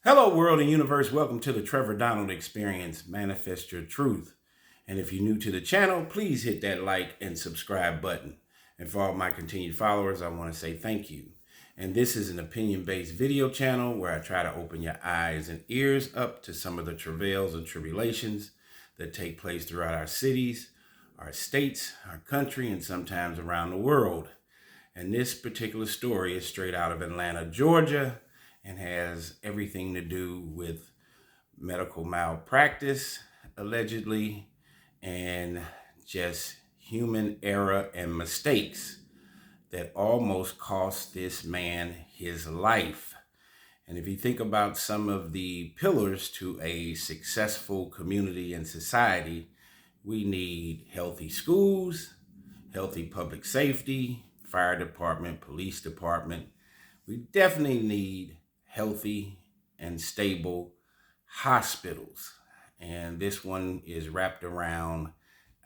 Hello, world and universe. Welcome to the Trevor Donald Experience. Manifest your truth. And if you're new to the channel, please hit that like and subscribe button. And for all my continued followers, I want to say thank you. And this is an opinion-based video channel where I try to open your eyes and ears up to some of the travails and tribulations that take place throughout our cities, our states, our country, and sometimes around the world. And this particular story is straight out of Atlanta, Georgia, and has everything to do with medical malpractice, allegedly, and just human error and mistakes that almost cost this man his life. And if you think about some of the pillars to a successful community and society, we need healthy schools, healthy public safety, fire department, police department. We definitely need healthy and stable hospitals. And this one is wrapped around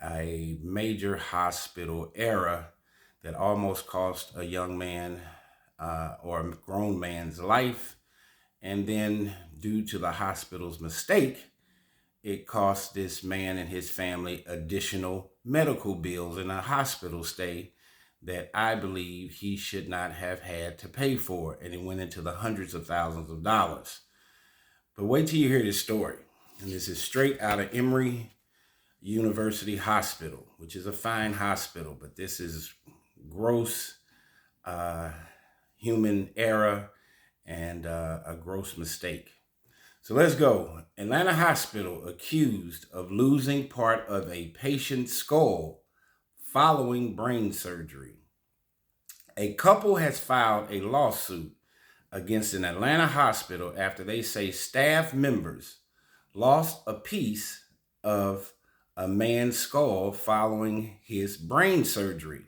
a major hospital error that almost cost a young man or a grown man's life. And then due to the hospital's mistake, it cost this man and his family additional medical bills and a hospital stay that I believe he should not have had to pay for. And it went into the hundreds of thousands of dollars. But wait till you hear this story. And this is straight out of Emory University Hospital, which is a fine hospital, but this is gross human error and a gross mistake. So let's go. Atlanta Hospital accused of losing part of a patient's skull following brain surgery. A couple has filed a lawsuit against an Atlanta hospital after they say staff members lost a piece of a man's skull following his brain surgery.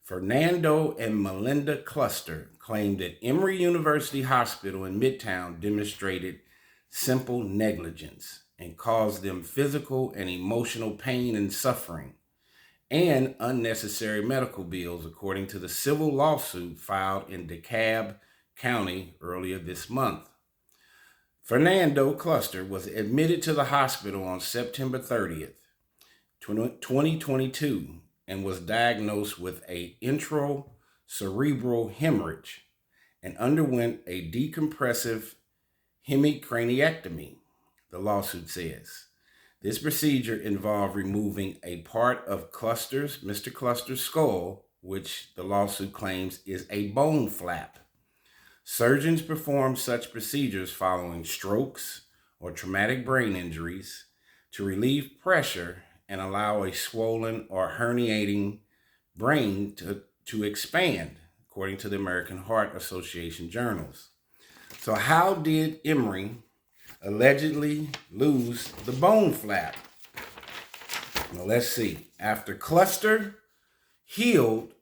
Fernando and Melinda Cluster claimed that Emory University Hospital in Midtown demonstrated simple negligence and caused them physical and emotional pain and suffering and unnecessary medical bills, according to the civil lawsuit filed in DeKalb County earlier this month. Fernando Cluster was admitted to the hospital on September 30th, 2022, and was diagnosed with an intracerebral hemorrhage and underwent a decompressive hemicraniectomy, the lawsuit says. This procedure involved removing a part of Mr. Cluster's skull, which the lawsuit claims is a bone flap. Surgeons perform such procedures following strokes or traumatic brain injuries to relieve pressure and allow a swollen or herniating brain to expand, according to the American Heart Association journals. So how did Emory allegedly lose the bone flap? Well, let's see. After Cluster healed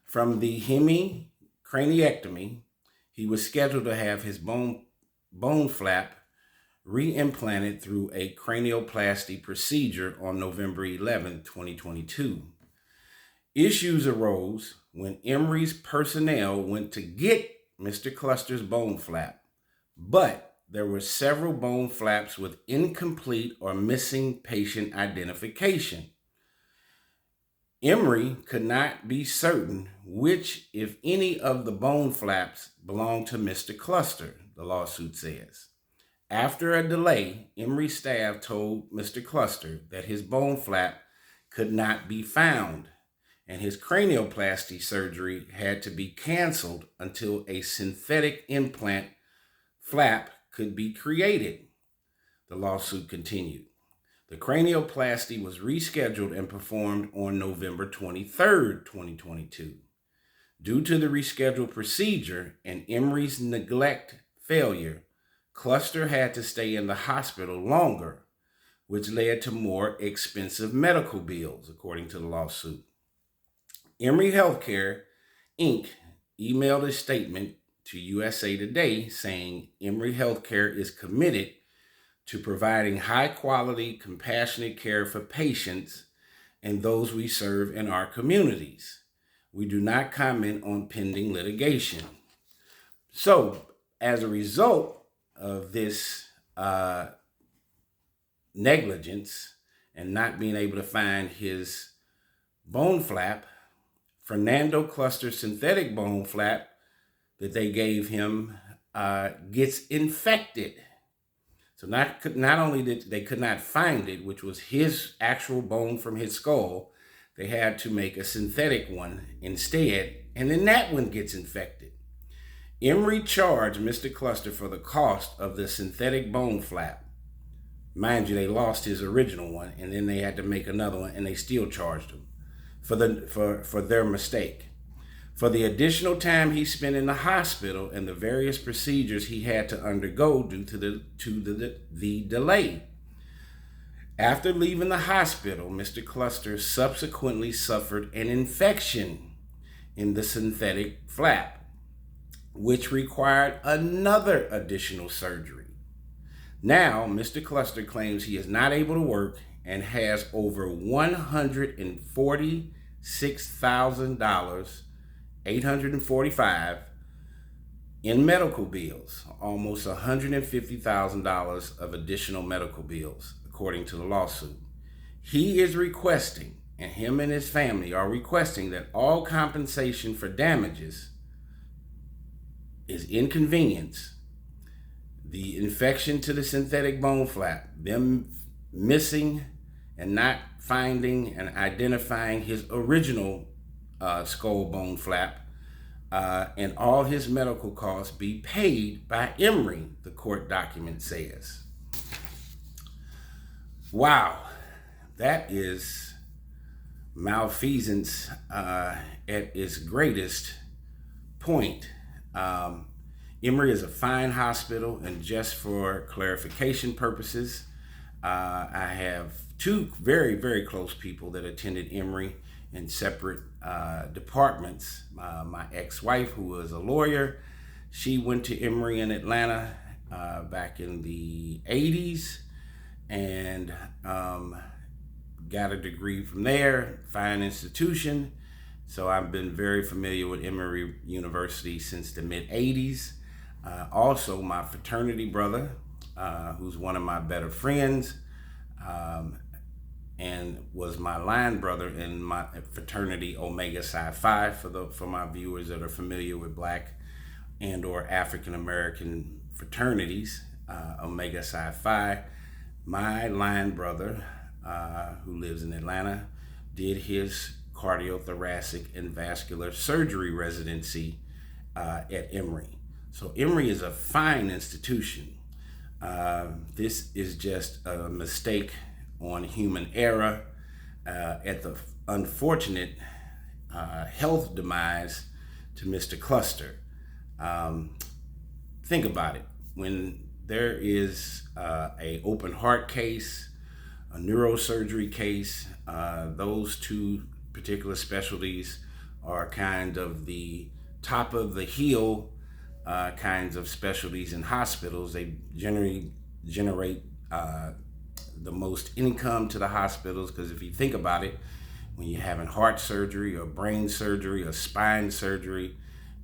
from the hemicraniectomy, he was scheduled to have his bone flap reimplanted through a cranioplasty procedure on November 11, 2022. Issues arose when Emory's personnel went to get Mr. Cluster's bone flap, but there were several bone flaps with incomplete or missing patient identification. Emory could not be certain which, if any, of the bone flaps belonged to Mr. Cluster, the lawsuit says. After a delay, Emory staff told Mr. Cluster that his bone flap could not be found, and his cranioplasty surgery had to be canceled until a synthetic implant flap could be created, the lawsuit continued. The cranioplasty was rescheduled and performed on November 23rd, 2022. Due to the rescheduled procedure and Emory's failure, Cluster had to stay in the hospital longer, which led to more expensive medical bills, according to the lawsuit. Emory Healthcare, Inc. emailed a statement to USA Today saying Emory Healthcare is committed to providing high-quality, compassionate care for patients and those we serve in our communities. We do not comment on pending litigation. So, as a result of this negligence and not being able to find his bone flap, Fernando Cluster's synthetic bone flap that they gave him gets infected. So not only did they could not find it, which was his actual bone from his skull, they had to make a synthetic one instead, and then that one gets infected. Emory charged Mr. Cluster for the cost of the synthetic bone flap. Mind you, they lost his original one, and then they had to make another one, and they still charged him for their mistake. For the additional time he spent in the hospital and the various procedures he had to undergo due to the delay. After leaving the hospital, Mr. Cluster subsequently suffered an infection in the synthetic flap, which required another additional surgery. Now, Mr. Cluster claims he is not able to work and has over $146,000, $845 in medical bills, almost $150,000 of additional medical bills, according to the lawsuit. He is requesting, and him and his family are requesting, that all compensation for damages is inconvenience, the infection to the synthetic bone flap, them missing and not finding and identifying his original skull bone flap, and all his medical costs be paid by Emory, the court document says. Wow, that is malfeasance at its greatest point. Emory is a fine hospital, and just for clarification purposes, I have two very, very close people that attended Emory in separate departments. My ex-wife, who was a lawyer, she went to Emory in Atlanta back in the 80s and got a degree from there, fine institution. So I've been very familiar with Emory University since the mid-80s. Also, my fraternity brother, who's one of my better friends, and was my line brother in my fraternity Omega Psi Phi, for my viewers that are familiar with Black and or African American fraternities. Omega Psi Phi, my line brother, who lives in Atlanta, did his cardiothoracic and vascular surgery residency at Emory. So Emory is a fine institution. This is just a mistake on human error at the unfortunate health demise to Mr. Cluster. Think about it. When there is a open heart case, a neurosurgery case, those two particular specialties are kind of the top of the hill kinds of specialties in hospitals. They generally generate the most income to the hospitals, because if you think about it, when you're having heart surgery or brain surgery or spine surgery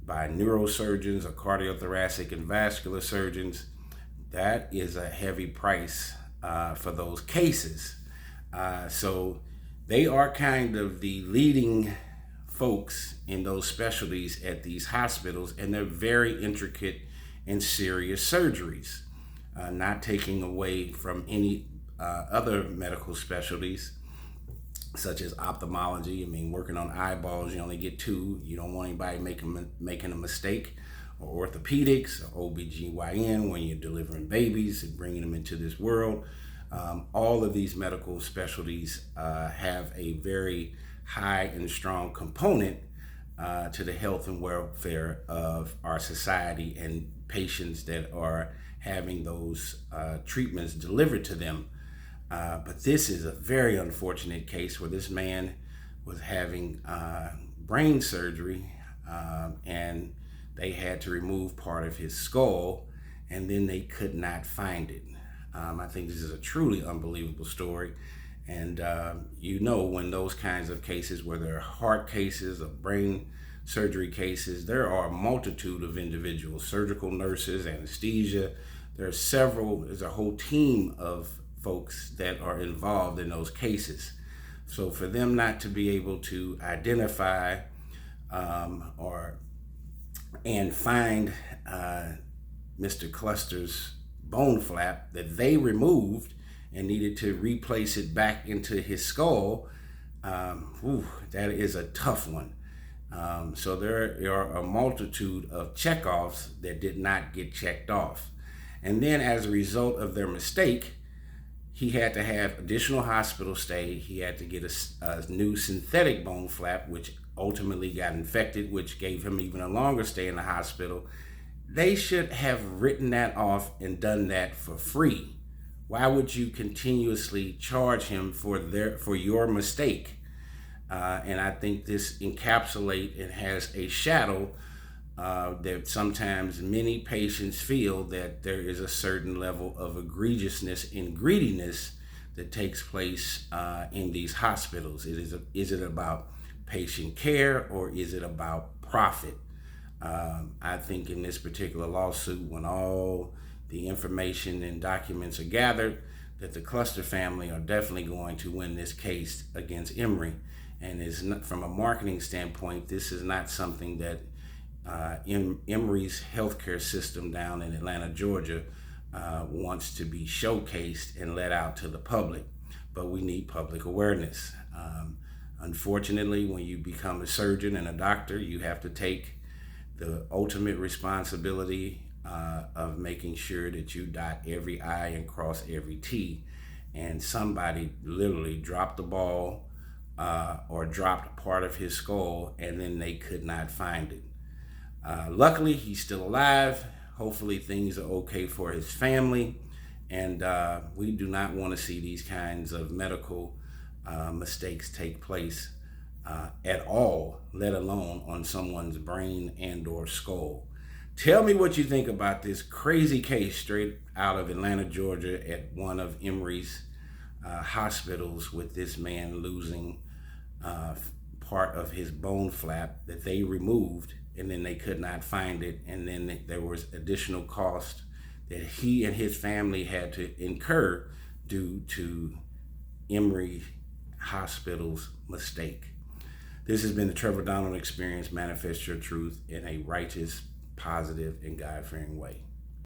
by neurosurgeons or cardiothoracic and vascular surgeons, that is a heavy price for those cases. So they are kind of the leading folks in those specialties at these hospitals, and they're very intricate and serious surgeries, not taking away from any other medical specialties such as ophthalmology. I mean, working on eyeballs, you only get two. You don't want anybody making a mistake. Or orthopedics, or OBGYN, when you're delivering babies and bringing them into this world. All of these medical specialties have a very high and strong component to the health and welfare of our society and patients that are having those treatments delivered to them. But this is a very unfortunate case where this man was having brain surgery and they had to remove part of his skull, and then they could not find it. I think this is a truly unbelievable story. And when those kinds of cases, where there are heart cases or brain surgery cases, there are a multitude of individuals, surgical nurses, anesthesia, There's a whole team of folks that are involved in those cases. So for them not to be able to identify or and find Mr. Cluster's bone flap that they removed and needed to replace it back into his skull, that is a tough one. So there are a multitude of checkoffs that did not get checked off. And then as a result of their mistake, he had to have additional hospital stay. He had to get a new synthetic bone flap, which ultimately got infected, which gave him even a longer stay in the hospital. They should have written that off and done that for free. Why would you continuously charge him for your mistake? And I think this encapsulates and has a shadow that sometimes many patients feel that there is a certain level of egregiousness and greediness that takes place in these hospitals. Is it about patient care, or is it about profit? I think in this particular lawsuit, when all the information and documents are gathered, that the Cluster family are definitely going to win this case against Emory. And is not, from a marketing standpoint, this is not something that Emory's healthcare system down in Atlanta, Georgia, wants to be showcased and let out to the public. But we need public awareness. Unfortunately, when you become a surgeon and a doctor, you have to take the ultimate responsibility of making sure that you dot every I and cross every T. And somebody literally dropped the ball or dropped part of his skull, and then they could not find it. Luckily, he's still alive. Hopefully things are okay for his family. And we do not want to see these kinds of medical mistakes take place at all, let alone on someone's brain and or skull. Tell me what you think about this crazy case straight out of Atlanta, Georgia, at one of Emory's hospitals, with this man losing part of his bone flap that they removed, and then they could not find it, and then there was additional cost that he and his family had to incur due to Emory Hospital's mistake. This has been the Trevor Donald Experience. Manifest your truth in a righteous, positive, and God-fearing way.